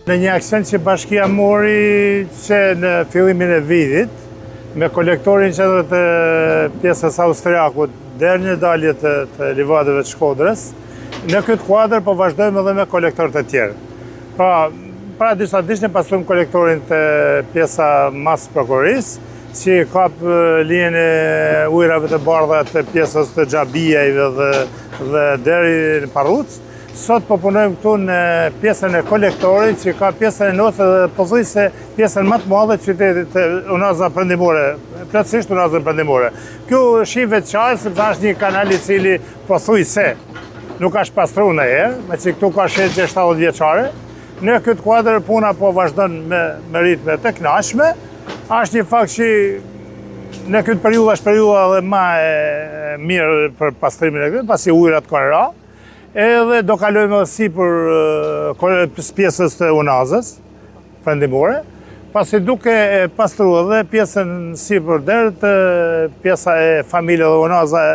Në një aksion që bashkia mori që në fillimin e vitit, me kolektorin që dhe të pjesës Austriakut deri në dalje të livadëve të Shkodrës, në këtë kuadër po vazhdojmë edhe me kolektorët e tjerë. Pra disa ditë ne pastrojmë kolektorin të pjesa mas prokurorisë, që kap linjën e ujrave të bardha të pjesës të Xhabijeve dhe deri në Parruc. Sot po punojmë këtu në pjesën e kolektorit, që ka pjesën e notë dhe pothuajse pjesën më të madhe të qytetit të Unaza Perëndimore, plotësisht Unaza Perëndimore. Kjo është veçare sepse është një kanal i cili pothuajse nuk është pastruar ndonjëherë, me që këtu ka shënjë 70 vjeçare. Në këtë kuadër puna po vazhdon me ritme të kënaqshme. Është një fakt që në këtë periudhë është periudha edhe më e mirë për pastrimin e këtu, pasi ujërat kanë ra. Edhe do kalojmë sipër pjesës të Unazës Perëndimore, pasi duke pastruar dhe pjesën sipër deri te pjesa e familjeve dhe Unaza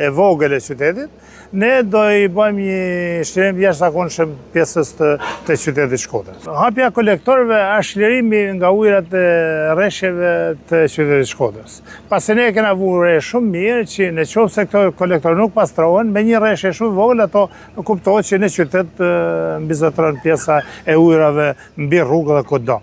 e vogël e qytetit, ne do i bëjmë një shtrim jashtëzakonshëm pjesës të qytetit Shkodrës. Hapja kolektorëve është lirimi nga ujërat e rreshjeve të qytetit Shkodrës. Pasi ne kena vure shumë mirë që në qoftë se këto kolektorë nuk pastrohen, me një rreshje shumë vogël ato kuptohet që në qytet mbizotron pjesa e ujërave mbi rrugë dhe kudo.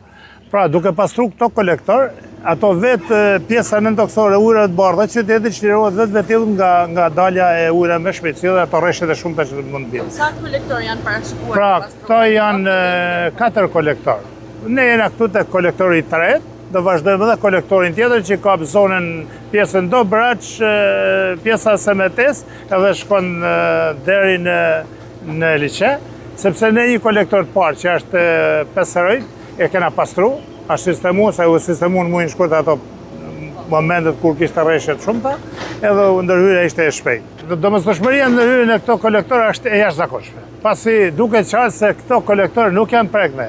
Pra, duke pastru këto kolektor, ato vetë pjesa nëntoksore ujërat të bardha qytetit çlirohet vetë nga dalja e ujëra me shpejtësi dhe ato rreshtet e shumta që mund të bjerë. Sa kolektor janë parashikuar? Pra, këto janë 4 kolektor. Ne jena këtu te kolektori i tretë, do vazhdojmë edhe kolektorin tjetër që ka zonën pjesën Dobraç, pjesa Semetes, edhe shkon deri në liçe, sepse ne një kolektor të parë që është Peseroj, e kena pastru, është sistemu, se u sistemu në mujnë shkurt ato momentet kur kishte rreshjet shumëta, edhe ndërhyrja ishte e shpejt. Domosdoshmëria në ndërhyrjen e këto kolektorë është e jashtëzakonshme. Pasi duket qartë se këto kolektorë nuk janë prek me.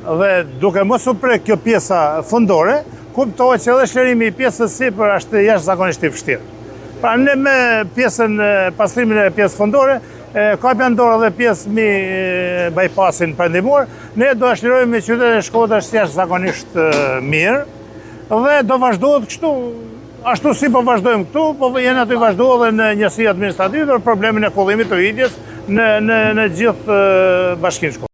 Dhe duke mos u prek kjo pjesa fundore, kuptohet që edhe shlërimi i pjesës sipër është jashtëzakonisht i vështirë. Pra ne me pjesën pastrimin e pjesës fundore, kapja ndorë dhe pjesë mi bypassin perëndimor, ne do shlirojmë me qytetin e Shkodrës jashtëzakonisht mirë dhe do vazhdohet kështu, ashtu si po vazhdojmë këtu, po jena të vazhdohet edhe në njësi administrative për problemin e kollimit të hidjes në gjithë bashkinë Shkodrës.